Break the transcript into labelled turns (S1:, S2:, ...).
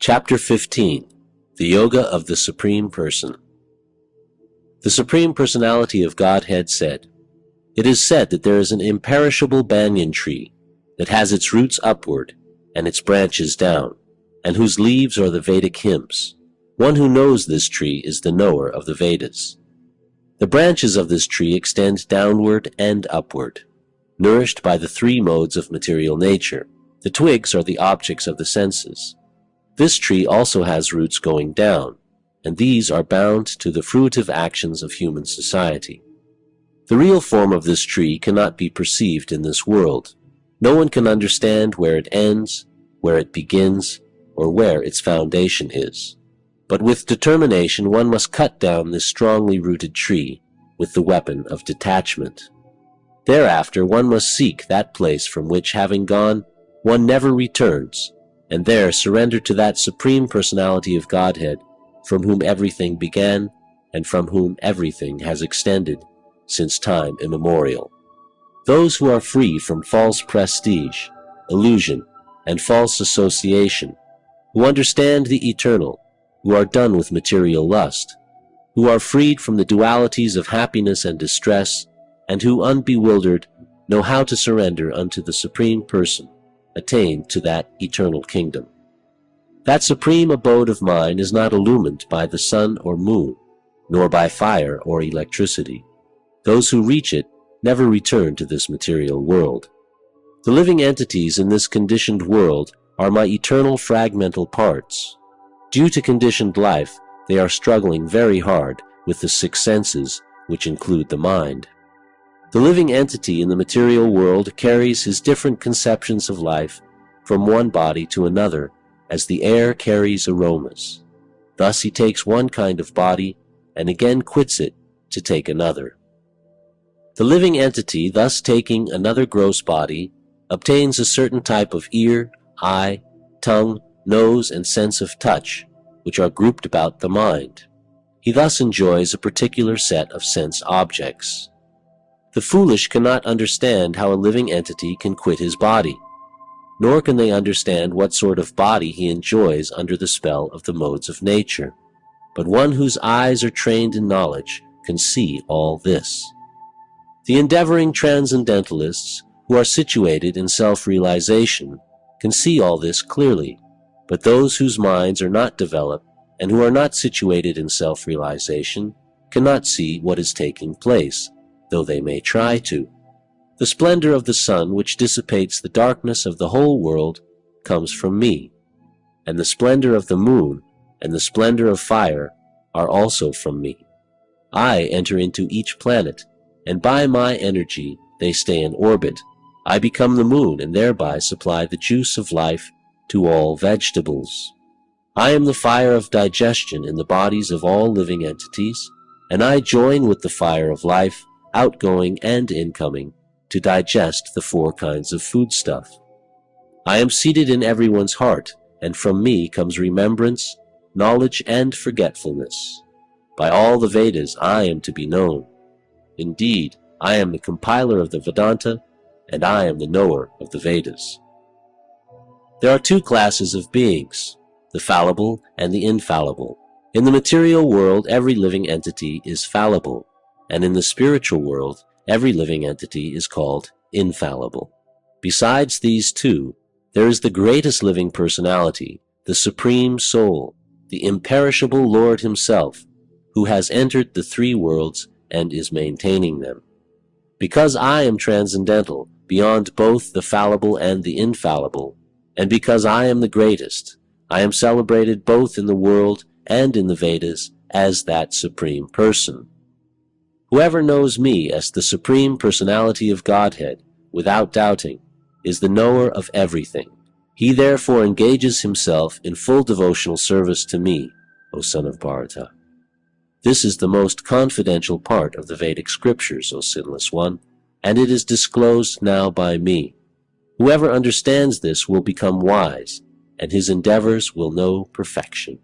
S1: Chapter 15. The Yoga of the Supreme Person. The Supreme Personality of Godhead said, "It is said that there is an imperishable banyan tree that has its roots upward and its branches down, and whose leaves are the Vedic hymns. One who knows this tree is the knower of the Vedas. The branches of this tree extend downward and upward, nourished by the three modes of material nature. The twigs are the objects of the senses. This tree also has roots going down, and these are bound to the fruitive actions of human society. The real form of this tree cannot be perceived in this world. No one can understand where it ends, where it begins, or where its foundation is. But with determination one must cut down this strongly rooted tree with the weapon of detachment. Thereafter one must seek that place from which, having gone, one never returns, and there surrender to that Supreme Personality of Godhead, from whom everything began and from whom everything has extended since time immemorial. Those who are free from false prestige, illusion, and false association, who understand the eternal, who are done with material lust, who are freed from the dualities of happiness and distress, and who, unbewildered, know how to surrender unto the Supreme Person, attain to that eternal kingdom. That supreme abode of mine is not illumined by the sun or moon, nor by fire or electricity. Those who reach it never return to this material world. The living entities in this conditioned world are my eternal fragmental parts. Due to conditioned life, they are struggling very hard with the six senses, which include the mind. The living entity in the material world carries his different conceptions of life from one body to another, as the air carries aromas. Thus he takes one kind of body and again quits it to take another. The living entity, thus taking another gross body, obtains a certain type of ear, eye, tongue, nose, and sense of touch, which are grouped about the mind. He thus enjoys a particular set of sense objects. The foolish cannot understand how a living entity can quit his body, nor can they understand what sort of body he enjoys under the spell of the modes of nature. But one whose eyes are trained in knowledge can see all this. The endeavoring transcendentalists, who are situated in self-realization, can see all this clearly, but those whose minds are not developed and who are not situated in self-realization cannot see what is taking place, though they may try to. The splendor of the sun, which dissipates the darkness of the whole world, comes from me, and the splendor of the moon and the splendor of fire are also from me. I enter into each planet, and by my energy they stay in orbit. I become the moon and thereby supply the juice of life to all vegetables. I am the fire of digestion in the bodies of all living entities, and I join with the fire of life, outgoing and incoming, to digest the four kinds of foodstuff. I am seated in everyone's heart, and from me comes remembrance, knowledge, and forgetfulness. By all the Vedas I am to be known. Indeed, I am the compiler of the Vedanta, and I am the knower of the Vedas. There are two classes of beings, the fallible and the infallible. In the material world, every living entity is fallible, and in the spiritual world, every living entity is called infallible. Besides these two, there is the greatest living personality, the Supreme Soul, the imperishable Lord Himself, who has entered the three worlds and is maintaining them. Because I am transcendental, beyond both the fallible and the infallible, and because I am the greatest, I am celebrated both in the world and in the Vedas as that Supreme Person. Whoever knows me as the Supreme Personality of Godhead, without doubting, is the knower of everything. He therefore engages himself in full devotional service to me, O son of Bharata. This is the most confidential part of the Vedic scriptures, O sinless one, and it is disclosed now by me. Whoever understands this will become wise, and his endeavors will know perfection.